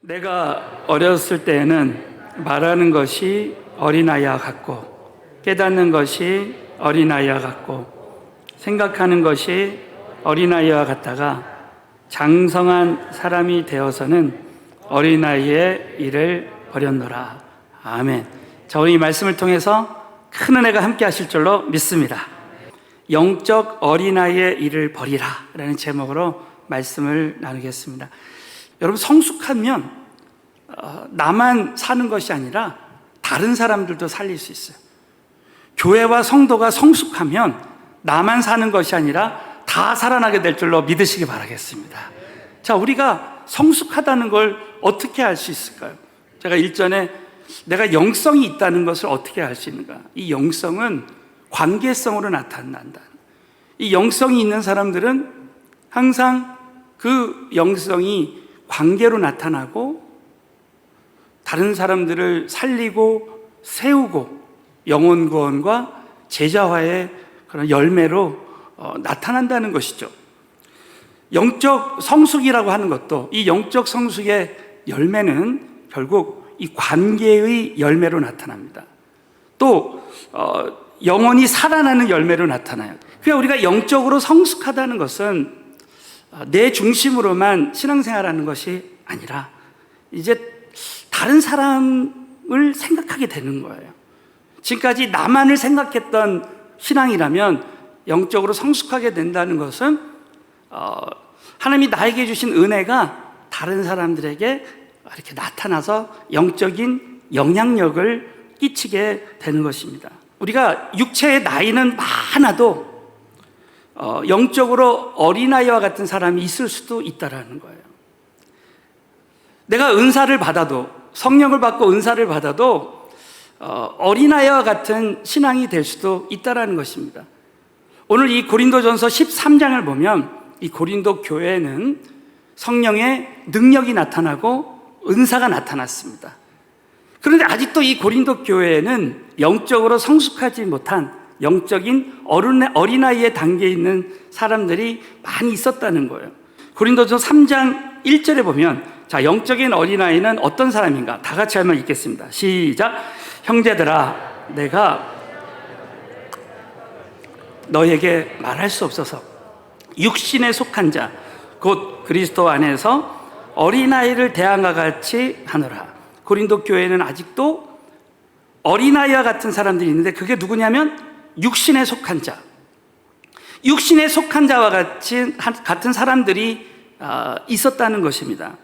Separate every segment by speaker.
Speaker 1: 내가 어렸을 때에는 말하는 것이 어린아이와 같고 깨닫는 것이 어린아이와 같고 생각하는 것이 어린아이와 같다가 장성한 사람이 되어서는 어린아이의 일을 버렸노라. 아멘. 자, 오늘 이 말씀을 통해서 큰 은혜가 함께 하실 줄로 믿습니다. 영적 어린아이의 일을 버리라 라는 제목으로 말씀을 나누겠습니다. 여러분, 성숙하면 나만 사는 것이 아니라 다른 사람들도 살릴 수 있어요. 교회와 성도가 성숙하면 나만 사는 것이 아니라 다 살아나게 될 줄로 믿으시기 바라겠습니다. 자, 우리가 성숙하다는 걸 어떻게 알 수 있을까요? 제가 일전에 내가 영성이 있다는 것을 어떻게 알 수 있는가? 이 영성은 관계성으로 나타난다. 이 영성이 있는 사람들은 항상 그 영성이 관계로 나타나고 다른 사람들을 살리고 세우고 영혼 구원과 제자화의 그런 열매로 나타난다는 것이죠. 영적 성숙이라고 하는 것도 이 영적 성숙의 열매는 결국 이 관계의 열매로 나타납니다. 또 영혼이 살아나는 열매로 나타나요. 그러니까 우리가 영적으로 성숙하다는 것은 내 중심으로만 신앙생활하는 것이 아니라 이제 다른 사람을 생각하게 되는 거예요. 지금까지 나만을 생각했던 신앙이라면 영적으로 성숙하게 된다는 것은 하나님이 나에게 주신 은혜가 다른 사람들에게 이렇게 나타나서 영적인 영향력을 끼치게 되는 것입니다. 우리가 육체의 나이는 많아도 영적으로 어린아이와 같은 사람이 있을 수도 있다는 거예요. 내가 은사를 받아도, 성령을 받고 은사를 받아도 어린아이와 같은 신앙이 될 수도 있다는 것입니다. 오늘 이 고린도전서 13장을 보면 이 고린도 교회는 성령의 능력이 나타나고 은사가 나타났습니다. 그런데 아직도 이 고린도 교회에는 영적으로 성숙하지 못한 영적인 어린아이의 단계에 있는 사람들이 많이 있었다는 거예요. 고린도전서 3장 1절에 보면, 자, 영적인 어린아이는 어떤 사람인가? 다 같이 한번 읽겠습니다. 시작. 형제들아, 내가 너에게 말할 수 없어서 육신에 속한 자, 곧 그리스도 안에서 어린아이를 대함과 같이 하노라. 고린도 교회는 아직도 어린아이와 같은 사람들이 있는데 그게 누구냐면 육신에 속한 자, 육신에 속한 자와 같은 사람들이 있었다는 것입니다.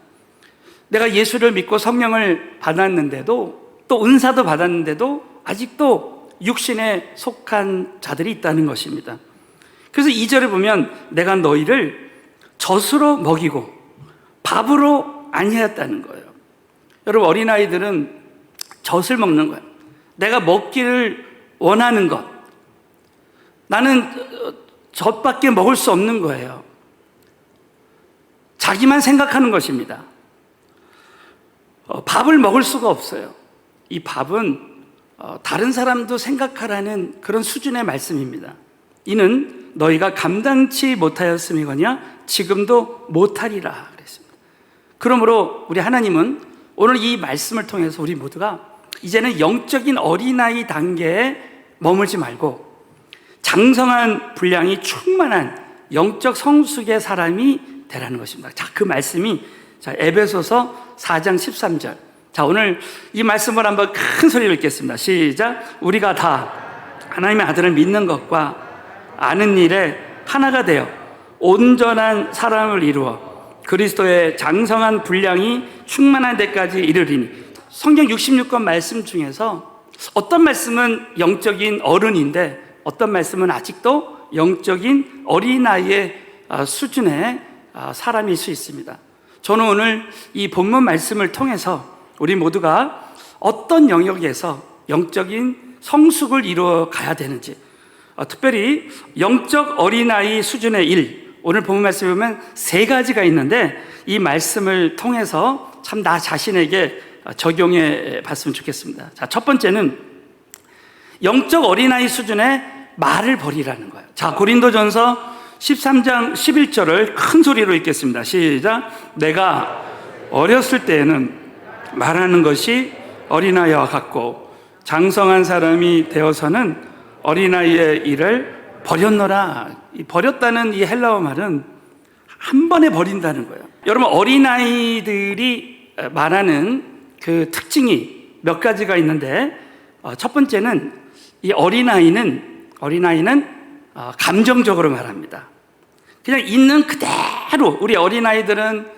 Speaker 1: 내가 예수를 믿고 성령을 받았는데도 또 은사도 받았는데도 아직도 육신에 속한 자들이 있다는 것입니다. 그래서 2절에 보면 내가 너희를 젖으로 먹이고 밥으로 아니하였다는 거예요. 여러분, 어린아이들은 젖을 먹는 거예요. 내가 먹기를 원하는 것, 나는 젖밖에 먹을 수 없는 거예요. 자기만 생각하는 것입니다. 밥을 먹을 수가 없어요. 이 밥은 다른 사람도 생각하라는 그런 수준의 말씀입니다. 이는 너희가 감당치 못하였음이거냐 지금도 못하리라 그랬습니다. 그러므로 우리 하나님은 오늘 이 말씀을 통해서 우리 모두가 이제는 영적인 어린아이 단계에 머물지 말고 장성한 분량이 충만한 영적 성숙의 사람이 되라는 것입니다. 자, 그 말씀이 에베소서 4장 13절. 자, 오늘 이 말씀을 한번 큰 소리로 읽겠습니다. 시작. 우리가 다 하나님의 아들을 믿는 것과 아는 일에 하나가 되어 온전한 사람을 이루어 그리스도의 장성한 분량이 충만한 데까지 이르리니. 성경 66권 말씀 중에서 어떤 말씀은 영적인 어른인데 어떤 말씀은 아직도 영적인 어린아이의 수준의 사람일 수 있습니다. 저는 오늘 이 본문 말씀을 통해서 우리 모두가 어떤 영역에서 영적인 성숙을 이루어 가야 되는지, 특별히 영적 어린아이 수준의 일, 오늘 본문 말씀에 보면 3가지가 있는데 이 말씀을 통해서 참 나 자신에게 적용해 봤으면 좋겠습니다. 자, 첫 번째는 영적 어린아이 수준의 말을 버리라는 거예요. 자, 고린도전서 13장 11절을 큰 소리로 읽겠습니다. 시작. 내가 어렸을 때에는 말하는 것이 어린아이와 같고 장성한 사람이 되어서는 어린아이의 일을 버렸노라. 이 버렸다는 이 헬라어 말은 한 번에 버린다는 거예요. 여러분, 어린아이들이 말하는 그 특징이 몇 가지가 있는데, 첫 번째는 이 어린아이는 감정적으로 말합니다. 그냥 있는 그대로. 우리 어린아이들은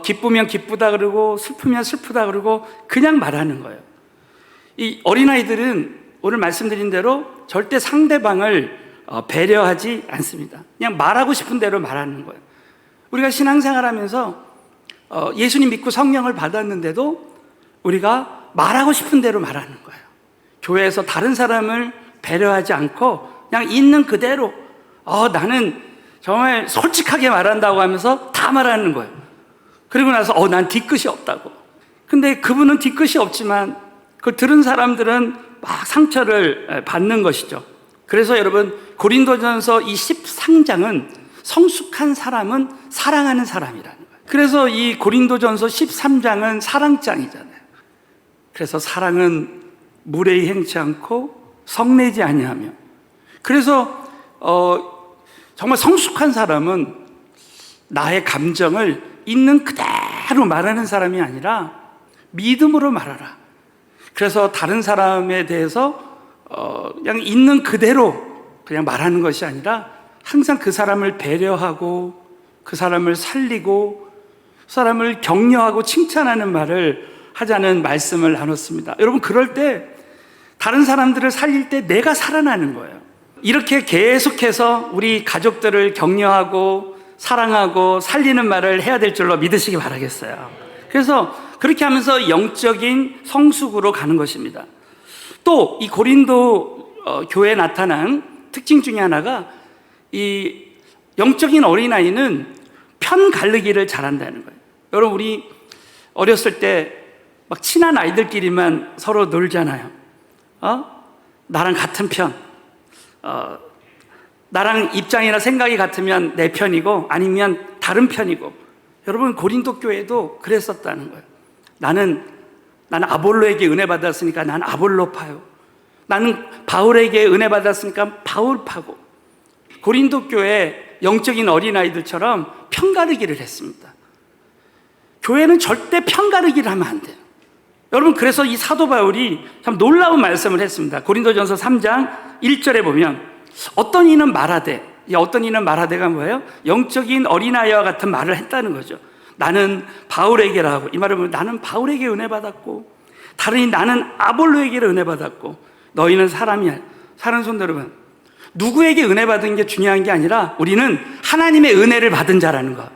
Speaker 1: 기쁘면 기쁘다 그러고 슬프면 슬프다 그러고 그냥 말하는 거예요. 이 어린아이들은 오늘 말씀드린 대로 절대 상대방을 배려하지 않습니다. 그냥 말하고 싶은 대로 말하는 거예요. 우리가 신앙생활하면서 예수님 믿고 성령을 받았는데도 우리가 말하고 싶은 대로 말하는 거예요. 교회에서 다른 사람을 배려하지 않고 그냥 있는 그대로 나는 정말 솔직하게 말한다고 하면서 다 말하는 거예요. 그리고 나서 난 뒤끝이 없다고. 근데 그분은 뒤끝이 없지만 그걸 들은 사람들은 막 상처를 받는 것이죠. 그래서 여러분, 고린도전서 이 13장은 성숙한 사람은 사랑하는 사람이라는 거예요. 그래서 이 고린도전서 13장은 사랑장이잖아요. 그래서 사랑은 무례히 행치 않고 성내지 아니하며. 그래서 정말 성숙한 사람은 나의 감정을 있는 그대로 말하는 사람이 아니라 믿음으로 말하라. 그래서 다른 사람에 대해서 그냥 있는 그대로 그냥 말하는 것이 아니라 항상 그 사람을 배려하고 그 사람을 살리고 그 사람을 격려하고 칭찬하는 말을 하자는 말씀을 나눴습니다. 여러분, 그럴 때 다른 사람들을 살릴 때 내가 살아나는 거예요. 이렇게 계속해서 우리 가족들을 격려하고 사랑하고 살리는 말을 해야 될 줄로 믿으시기 바라겠어요. 그래서 그렇게 하면서 영적인 성숙으로 가는 것입니다. 또 이 고린도 교회에 나타난 특징 중에 하나가 이 영적인 어린아이는 편 가르기를 잘한다는 거예요. 여러분, 우리 어렸을 때 막 친한 아이들끼리만 서로 놀잖아요. 나랑 같은 편, 나랑 입장이나 생각이 같으면 내 편이고 아니면 다른 편이고. 여러분, 고린도 교회도 그랬었다는 거예요. 나는 아볼로에게 은혜 받았으니까 난 아볼로파요. 나는 바울에게 은혜 받았으니까 바울파고. 고린도 교회 영적인 어린아이들처럼 편가르기를 했습니다. 교회는 절대 편가르기를 하면 안 돼요. 여러분, 그래서 이 사도 바울이 참 놀라운 말씀을 했습니다. 고린도전서 3장 1절에 보면 어떤 이는 말하되, 어떤 이는 말하되가 뭐예요? 영적인 어린아이와 같은 말을 했다는 거죠. 나는 바울에게라고. 이 말을 보면 나는 바울에게 은혜 받았고, 다른 이 나는 아볼로에게 은혜 받았고, 너희는 사람이야. 사는 손 여러분, 누구에게 은혜 받은 게 중요한 게 아니라 우리는 하나님의 은혜를 받은 자라는 거.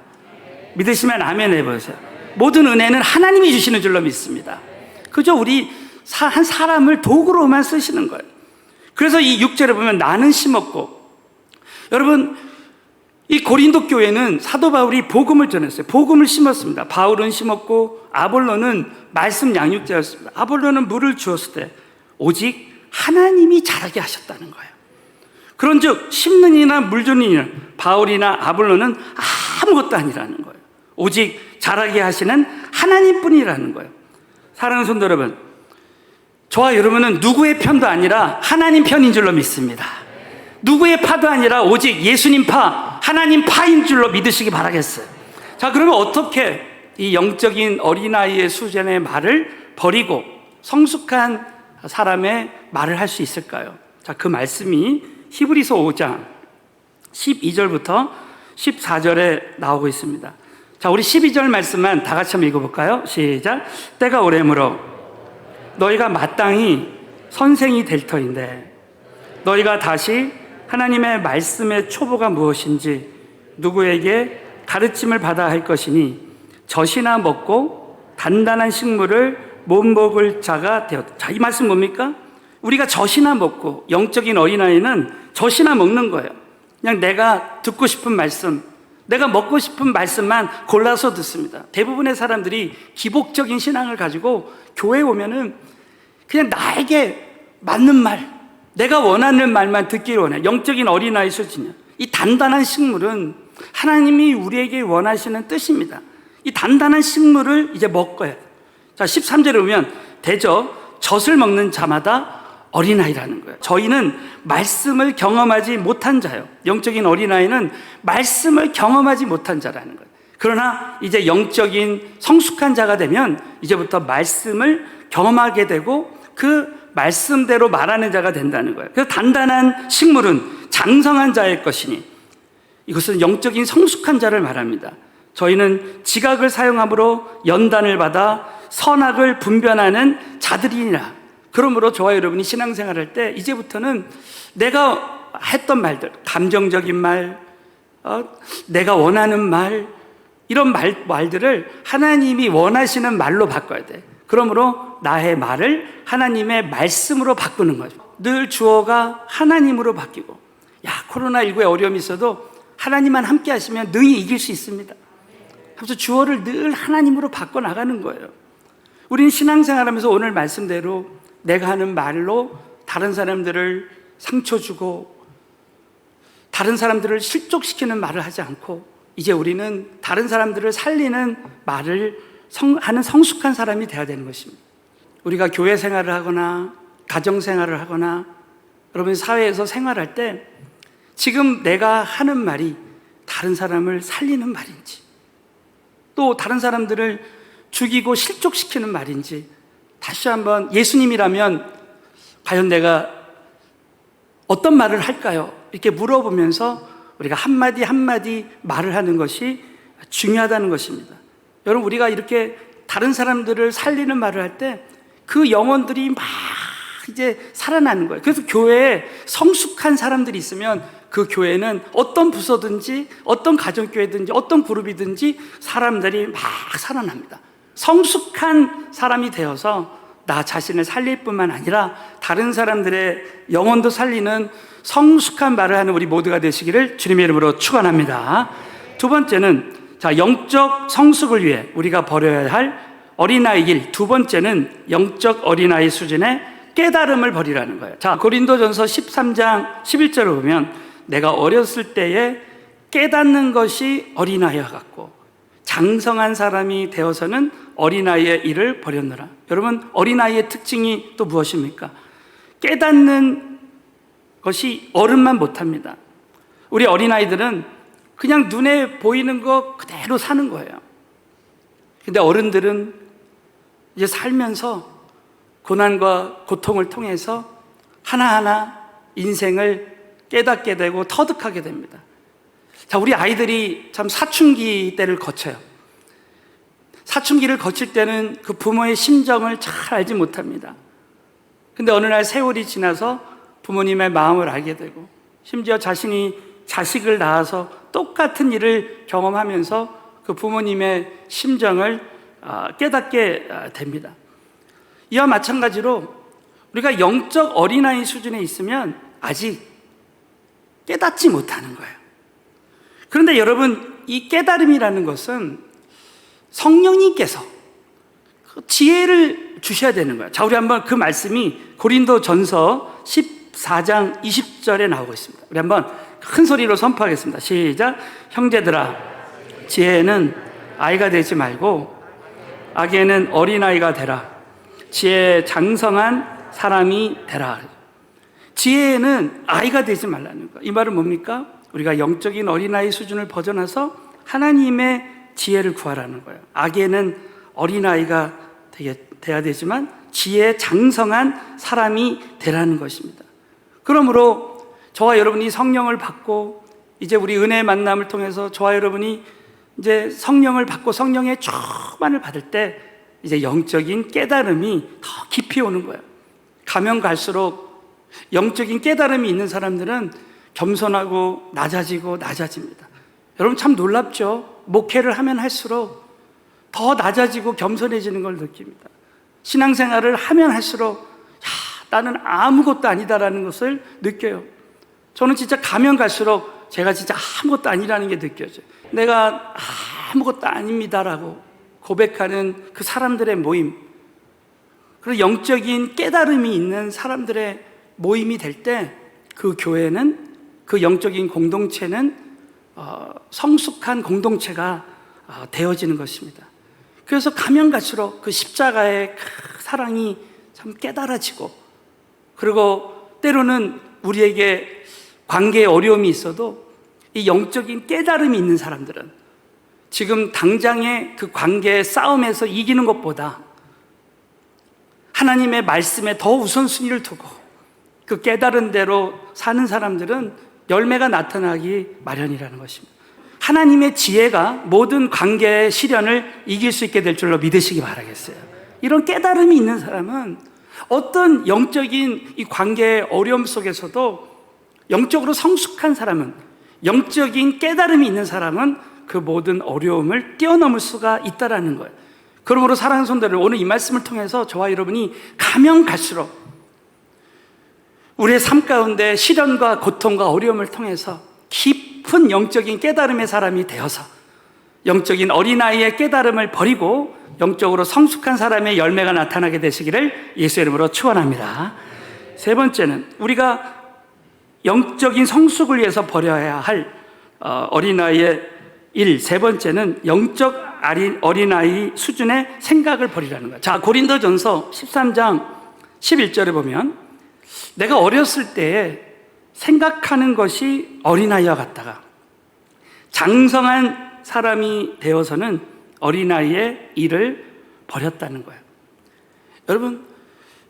Speaker 1: 믿으시면 아멘 해보세요. 모든 은혜는 하나님이 주시는 줄로 믿습니다. 그저 우리 한 사람을 도구로만 쓰시는 거예요. 그래서 이 6절에 보면 나는 심었고, 여러분, 이 고린도 교회는 사도 바울이 복음을 전했어요. 복음을 심었습니다. 바울은 심었고 아볼로는 말씀 양육자였습니다. 아볼로는 물을 주었을 때 오직 하나님이 자라게 하셨다는 거예요. 그런즉 심는 이나 물 주는 이는 바울이나 아볼로는 아무것도 아니라는 거예요. 오직 자라게 하시는 하나님뿐이라는 거예요. 사랑하는 성도 여러분, 저와 여러분은 누구의 편도 아니라 하나님 편인 줄로 믿습니다. 누구의 파도 아니라 오직 예수님 파, 하나님 파인 줄로 믿으시기 바라겠어요. 자, 그러면 어떻게 이 영적인 어린아이의 수준의 말을 버리고 성숙한 사람의 말을 할 수 있을까요? 자, 그 말씀이 히브리서 5장 12절부터 14절에 나오고 있습니다. 자, 우리 12절 말씀만 다 같이 한번 읽어볼까요? 시작. 때가 오래므로 너희가 마땅히 선생이 될 터인데 너희가 다시 하나님의 말씀의 초보가 무엇인지 누구에게 가르침을 받아야 할 것이니 젖이나 먹고 단단한 식물을 못 먹을 자가 되었다. 자, 이 말씀 뭡니까? 우리가 젖이나 먹고, 영적인 어린아이는 젖이나 먹는 거예요. 그냥 내가 듣고 싶은 말씀, 내가 먹고 싶은 말씀만 골라서 듣습니다. 대부분의 사람들이 기복적인 신앙을 가지고 교회에 오면은 그냥 나에게 맞는 말, 내가 원하는 말만 듣기를 원해요. 영적인 어린아이 수준이요. 이 단단한 식물은 하나님이 우리에게 원하시는 뜻입니다. 이 단단한 식물을 이제 먹어야 돼요. 자, 13절에 보면 대저 젖을 먹는 자마다 어린아이라는 거예요. 저희는 말씀을 경험하지 못한 자요. 영적인 어린아이는 말씀을 경험하지 못한 자라는 거예요. 그러나 이제 영적인 성숙한 자가 되면 이제부터 말씀을 경험하게 되고 그 말씀대로 말하는 자가 된다는 거예요. 그래서 단단한 식물은 장성한 자의 것이니, 이것은 영적인 성숙한 자를 말합니다. 저희는 지각을 사용함으로 연단을 받아 선악을 분별하는 자들이니라. 그러므로 저와 여러분이 신앙생활할 때 이제부터는 내가 했던 말들, 감정적인 말, 내가 원하는 말, 이런 말들을 하나님이 원하시는 말로 바꿔야 돼. 그러므로 나의 말을 하나님의 말씀으로 바꾸는 거죠. 늘 주어가 하나님으로 바뀌고, 코로나19에 어려움이 있어도 하나님만 함께 하시면 능히 이길 수 있습니다. 그래서 주어를 늘 하나님으로 바꿔 나가는 거예요. 우리는 신앙생활하면서 오늘 말씀대로 내가 하는 말로 다른 사람들을 상처 주고 다른 사람들을 실족시키는 말을 하지 않고, 이제 우리는 다른 사람들을 살리는 말을 하는 성숙한 사람이 되어야 되는 것입니다. 우리가 교회 생활을 하거나 가정 생활을 하거나 여러분 사회에서 생활할 때 지금 내가 하는 말이 다른 사람을 살리는 말인지, 또 다른 사람들을 죽이고 실족시키는 말인지, 다시 한번 예수님이라면 과연 내가 어떤 말을 할까요? 이렇게 물어보면서 우리가 한마디 한마디 말을 하는 것이 중요하다는 것입니다. 여러분, 우리가 이렇게 다른 사람들을 살리는 말을 할 때 그 영혼들이 막 이제 살아나는 거예요. 그래서 교회에 성숙한 사람들이 있으면 그 교회는 어떤 부서든지 어떤 가정교회든지 어떤 그룹이든지 사람들이 막 살아납니다. 성숙한 사람이 되어서 나 자신을 살릴 뿐만 아니라 다른 사람들의 영혼도 살리는 성숙한 말을 하는 우리 모두가 되시기를 주님의 이름으로 축원합니다. 두 번째는 영적 성숙을 위해 우리가 버려야 할 어린아이 길, 두 번째는 영적 어린아이 수준의 깨달음을 버리라는 거예요. 고린도전서 13장 11절을 보면 내가 어렸을 때에 깨닫는 것이 어린아이와 같고 장성한 사람이 되어서는 어린아이의 일을 버렸노라. 여러분, 어린아이의 특징이 또 무엇입니까? 깨닫는 것이 어른만 못합니다. 우리 어린아이들은 그냥 눈에 보이는 거 그대로 사는 거예요. 근데 어른들은 이제 살면서 고난과 고통을 통해서 하나하나 인생을 깨닫게 되고 터득하게 됩니다. 우리 아이들이 참 사춘기 때를 거쳐요. 사춘기를 거칠 때는 그 부모의 심정을 잘 알지 못합니다. 근데 어느 날 세월이 지나서 부모님의 마음을 알게 되고, 심지어 자신이 자식을 낳아서 똑같은 일을 경험하면서 그 부모님의 심정을 깨닫게 됩니다. 이와 마찬가지로 우리가 영적 어린아이 수준에 있으면 아직 깨닫지 못하는 거예요. 그런데 여러분, 이 깨달음이라는 것은 성령님께서 지혜를 주셔야 되는 거예요. 우리 한번 그 말씀이 고린도전서 14장 20절에 나오고 있습니다. 우리 한번 큰 소리로 선포하겠습니다. 시작. 형제들아, 지혜는 아이가 되지 말고 악에는 어린아이가 되라. 지혜에 장성한 사람이 되라. 지혜에는 아이가 되지 말라는 거예요. 이 말은 뭡니까? 우리가 영적인 어린아이 수준을 벗어나서 하나님의 지혜를 구하라는 거예요. 악에는 어린아이가 돼야 되지만 지혜에 장성한 사람이 되라는 것입니다. 그러므로 저와 여러분이 성령을 받고 이제 우리 은혜의 만남을 통해서 저와 여러분이 이제 성령을 받고 성령의 충만을 받을 때 이제 영적인 깨달음이 더 깊이 오는 거예요. 가면 갈수록 영적인 깨달음이 있는 사람들은 겸손하고 낮아집니다. 여러분, 참 놀랍죠? 목회를 하면 할수록 더 낮아지고 겸손해지는 걸 느낍니다. 신앙생활을 하면 할수록 나는 아무것도 아니다라는 것을 느껴요. 저는 진짜 가면 갈수록 제가 진짜 아무것도 아니라는 게 느껴져요. 내가 아무것도 아닙니다라고 고백하는 그 사람들의 모임, 그리고 영적인 깨달음이 있는 사람들의 모임이 될 때 그 교회는, 그 영적인 공동체는 성숙한 공동체가 되어지는 것입니다. 그래서 가면 갈수록 그 십자가의 그 사랑이 참 깨달아지고, 그리고 때로는 우리에게 관계에 어려움이 있어도 이 영적인 깨달음이 있는 사람들은 지금 당장의 그 관계의 싸움에서 이기는 것보다 하나님의 말씀에 더 우선순위를 두고 그 깨달은 대로 사는 사람들은 열매가 나타나기 마련이라는 것입니다. 하나님의 지혜가 모든 관계의 시련을 이길 수 있게 될 줄로 믿으시기 바라겠어요. 이런 깨달음이 있는 사람은 어떤 영적인 이 관계의 어려움 속에서도 영적으로 성숙한 사람은, 영적인 깨달음이 있는 사람은 그 모든 어려움을 뛰어넘을 수가 있다라는 거예요. 그러므로 사랑하는 성도들, 오늘 이 말씀을 통해서 저와 여러분이 가면 갈수록 우리의 삶 가운데 시련과 고통과 어려움을 통해서 깊은 영적인 깨달음의 사람이 되어서 영적인 어린아이의 깨달음을 버리고 영적으로 성숙한 사람의 열매가 나타나게 되시기를 예수의 이름으로 축원합니다. 세 번째는 우리가 영적인 성숙을 위해서 버려야 할 어린아이의 세 번째는 영적 어린아이 수준의 생각을 버리라는 거예요. 자, 고린도전서 13장 11절에 보면 내가 어렸을 때에 생각하는 것이 어린아이와 같다가 장성한 사람이 되어서는 어린아이의 일을 버렸다는 거예요. 여러분,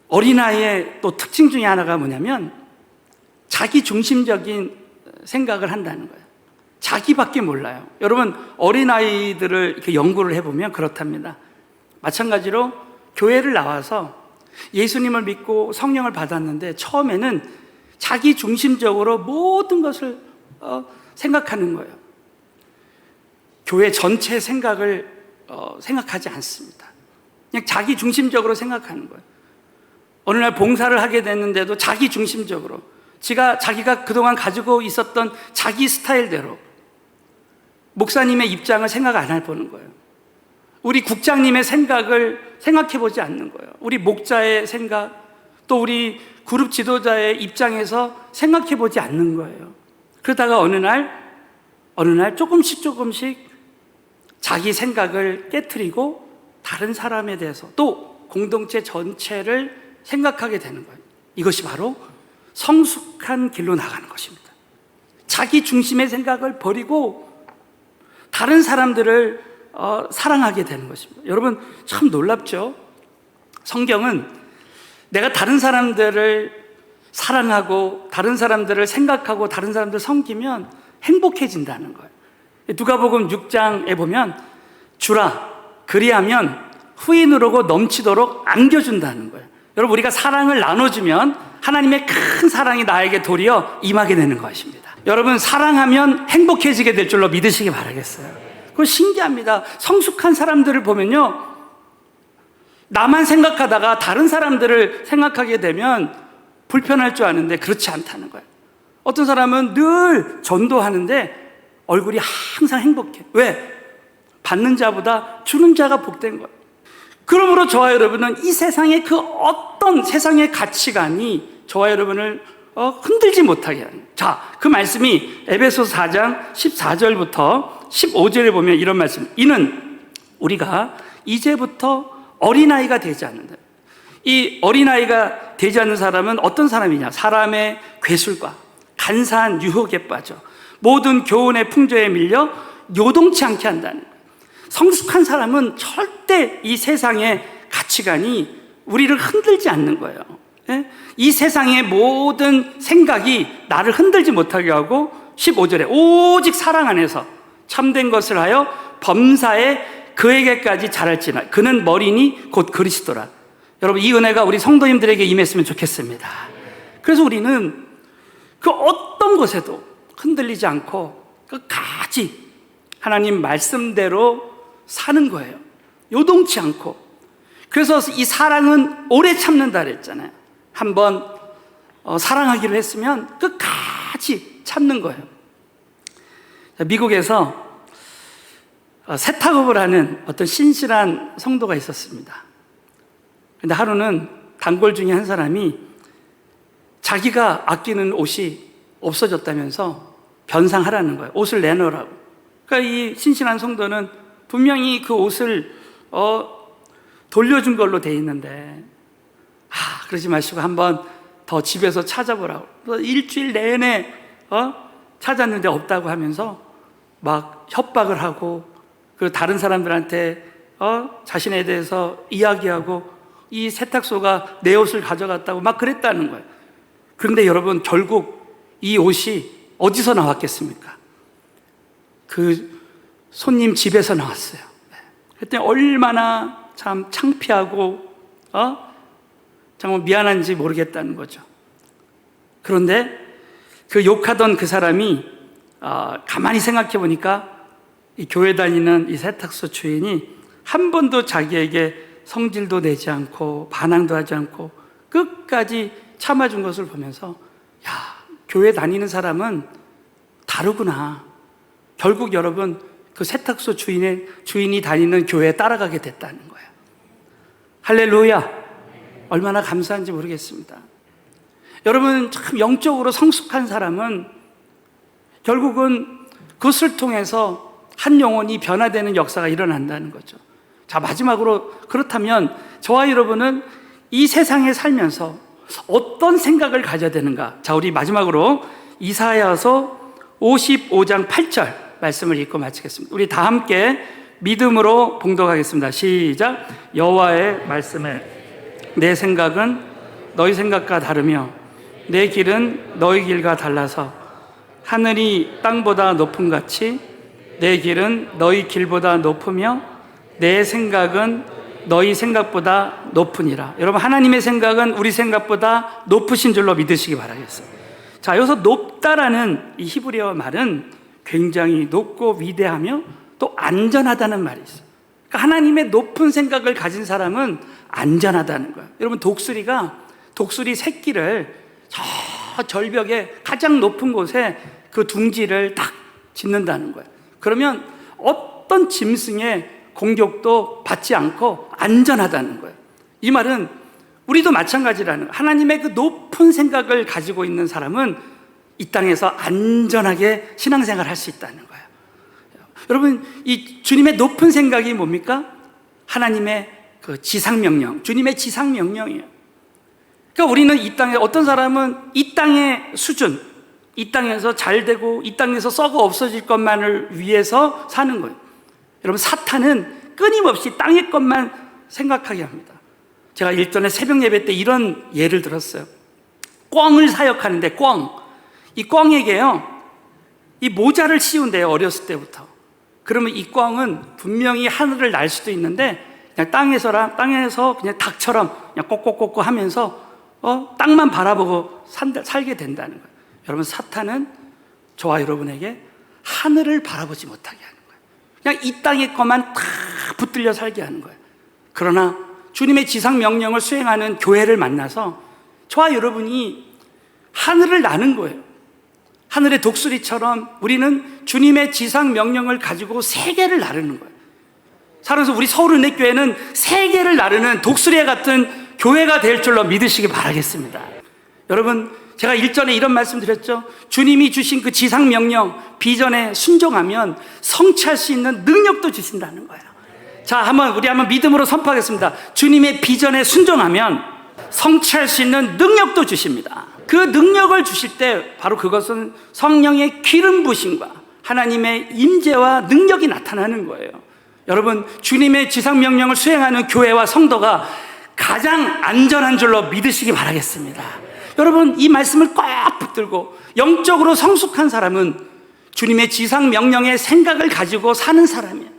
Speaker 1: 어린아이의 또 특징 중에 하나가 뭐냐면 자기 중심적인 생각을 한다는 거예요. 자기밖에 몰라요. 여러분, 어린아이들을 이렇게 연구를 해보면 그렇답니다. 마찬가지로 교회를 나와서 예수님을 믿고 성령을 받았는데 처음에는 자기 중심적으로 모든 것을 생각하는 거예요. 교회 전체 생각을 생각하지 않습니다. 그냥 자기 중심적으로 생각하는 거예요. 어느 날 봉사를 하게 됐는데도 자기 중심적으로 자기가 그동안 가지고 있었던 자기 스타일대로 목사님의 입장을 생각 안 해보는 거예요. 우리 국장님의 생각을 생각해 보지 않는 거예요. 우리 목자의 생각, 또 우리 그룹 지도자의 입장에서 생각해 보지 않는 거예요. 그러다가 어느 날 조금씩 자기 생각을 깨트리고 다른 사람에 대해서 또 공동체 전체를 생각하게 되는 거예요. 이것이 바로 성숙한 길로 나가는 것입니다. 자기 중심의 생각을 버리고 다른 사람들을 사랑하게 되는 것입니다. 여러분, 참 놀랍죠? 성경은 내가 다른 사람들을 사랑하고 다른 사람들을 생각하고 다른 사람들을 섬기면 행복해진다는 거예요. 누가복음 6장에 보면 주라 그리하면 후인으로고 넘치도록 안겨준다는 거예요. 여러분, 우리가 사랑을 나눠주면 하나님의 큰 사랑이 나에게 도리어 임하게 되는 것입니다. 여러분, 사랑하면 행복해지게 될 줄로 믿으시기 바라겠어요. 그거 신기합니다. 성숙한 사람들을 보면요, 나만 생각하다가 다른 사람들을 생각하게 되면 불편할 줄 아는데 그렇지 않다는 거예요. 어떤 사람은 늘 전도하는데 얼굴이 항상 행복해. 왜? 받는 자보다 주는 자가 복된 거예요. 그러므로 저와 여러분은 이 세상의 그 어떤 세상의 가치관이 저와 여러분을 흔들지 못하게 하는 거예요. 자, 그 말씀이 에베소서 4장 14절부터 15절에 보면 이런 말씀. 이는 우리가 이제부터 어린아이가 되지 않는다. 이 어린아이가 되지 않는 사람은 어떤 사람이냐? 사람의 괴술과 간사한 유혹에 빠져 모든 교훈의 풍조에 밀려 요동치 않게 한다는 거예요. 성숙한 사람은 절대 이 세상의 가치관이 우리를 흔들지 않는 거예요. 이 세상의 모든 생각이 나를 흔들지 못하게 하고 15절에 오직 사랑 안에서 참된 것을 하여 범사에 그에게까지 자랄지나 그는 머리니 곧 그리스도라. 여러분, 이 은혜가 우리 성도님들에게 임했으면 좋겠습니다. 그래서 우리는 그 어떤 것에도 흔들리지 않고 끝까지 하나님 말씀대로 사는 거예요. 요동치 않고. 그래서 이 사랑은 오래 참는다 그랬잖아요. 한번 사랑하기로 했으면 끝까지 참는 거예요. 미국에서 세탁업을 하는 어떤 신실한 성도가 있었습니다. 근데 하루는 단골 중에 한 사람이 자기가 아끼는 옷이 없어졌다면서 변상하라는 거예요. 옷을 내놓으라고. 그러니까 이 신실한 성도는 분명히 그 옷을 돌려준 걸로 돼 있는데, 그러지 마시고 한번 더 집에서 찾아보라고. 일주일 내내 찾았는데 없다고 하면서 막 협박을 하고, 그 다른 사람들한테 자신에 대해서 이야기하고, 이 세탁소가 내 옷을 가져갔다고 막 그랬다는 거예요. 그런데 여러분, 결국 이 옷이 어디서 나왔겠습니까? 그 손님 집에서 나왔어요. 그랬더니 얼마나 참 창피하고 정말 미안한지 모르겠다는 거죠. 그런데 그 욕하던 그 사람이 가만히 생각해 보니까 이 교회 다니는 이 세탁소 주인이 한 번도 자기에게 성질도 내지 않고 반항도 하지 않고 끝까지 참아준 것을 보면서, 야, 교회 다니는 사람은 다르구나. 결국 여러분, 그 세탁소 주인이 다니는 교회에 따라가게 됐다는 거예요. 할렐루야. 얼마나 감사한지 모르겠습니다. 여러분, 참 영적으로 성숙한 사람은 결국은 그것을 통해서 한 영혼이 변화되는 역사가 일어난다는 거죠. 자, 마지막으로, 그렇다면 저와 여러분은 이 세상에 살면서 어떤 생각을 가져야 되는가? 자, 우리 마지막으로 이사야서 55장 8절 말씀을 읽고 마치겠습니다. 우리 다 함께 믿음으로 봉독하겠습니다. 시작. 여호와의 말씀에 내 생각은 너희 생각과 다르며 내 길은 너희 길과 달라서 하늘이 땅보다 높음 같이 내 길은 너희 길보다 높으며 내 생각은 너희 생각보다 높으니라. 여러분, 하나님의 생각은 우리 생각보다 높으신 줄로 믿으시기 바라겠습니다. 자, 여기서 높다라는 이 히브리어 말은 굉장히 높고 위대하며 또 안전하다는 말이 있어요. 그러니까 하나님의 높은 생각을 가진 사람은 안전하다는 거예요. 여러분, 독수리 새끼를 저 절벽에 가장 높은 곳에 그 둥지를 딱 짓는다는 거예요. 그러면 어떤 짐승의 공격도 받지 않고 안전하다는 거예요. 이 말은 우리도 마찬가지라는 거예요. 하나님의 그 높은 생각을 가지고 있는 사람은 이 땅에서 안전하게 신앙생활을 할 수 있다는 거예요. 여러분, 이 주님의 높은 생각이 뭡니까? 하나님의 그 지상명령, 주님의 지상명령이에요. 그러니까 우리는 이 땅에, 어떤 사람은 이 땅의 수준, 이 땅에서 잘 되고 이 땅에서 썩어 없어질 것만을 위해서 사는 거예요. 여러분, 사탄은 끊임없이 땅의 것만 생각하게 합니다. 제가 일전에 새벽 예배 때 이런 예를 들었어요. 꿩을 사역하는데 이 꿩에게요, 이 모자를 씌운대요, 어렸을 때부터. 그러면 이 꿩은 분명히 하늘을 날 수도 있는데 그냥 땅에서 그냥 닭처럼 그냥 꼬꼬꼬꼬 하면서 땅만 바라보고 살게 된다는 거예요. 여러분, 사탄은 저와 여러분에게 하늘을 바라보지 못하게 하는 거예요. 그냥 이 땅의 것만 다 붙들려 살게 하는 거예요. 그러나 주님의 지상 명령을 수행하는 교회를 만나서 저와 여러분이 하늘을 나는 거예요. 하늘의 독수리처럼 우리는 주님의 지상 명령을 가지고 세계를 나르는 거예요. 살아서 우리 서울은혜교회는 세계를 나르는 독수리와 같은 교회가 될 줄로 믿으시기 바라겠습니다. 여러분, 제가 일전에 이런 말씀 드렸죠. 주님이 주신 그 지상 명령, 비전에 순종하면 성취할 수 있는 능력도 주신다는 거예요. 자, 우리 한번 믿음으로 선포하겠습니다. 주님의 비전에 순종하면 성취할 수 있는 능력도 주십니다. 그 능력을 주실 때 바로 그것은 성령의 기름 부심과 하나님의 임재와 능력이 나타나는 거예요. 여러분, 주님의 지상 명령을 수행하는 교회와 성도가 가장 안전한 줄로 믿으시기 바라겠습니다. 여러분, 이 말씀을 꽉 붙들고 영적으로 성숙한 사람은 주님의 지상 명령의 생각을 가지고 사는 사람이에요.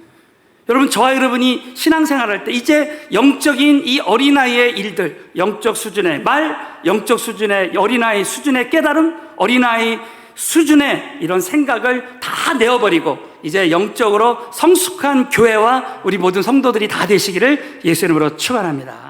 Speaker 1: 여러분, 저와 여러분이 신앙생활할 때 이제 영적인 이 어린아이의 일들, 영적 수준의 말, 영적 수준의 어린아이 수준의 깨달음, 어린아이 수준의 이런 생각을 다 내어버리고 이제 영적으로 성숙한 교회와 우리 모든 성도들이 다 되시기를 예수 이름으로 축원합니다.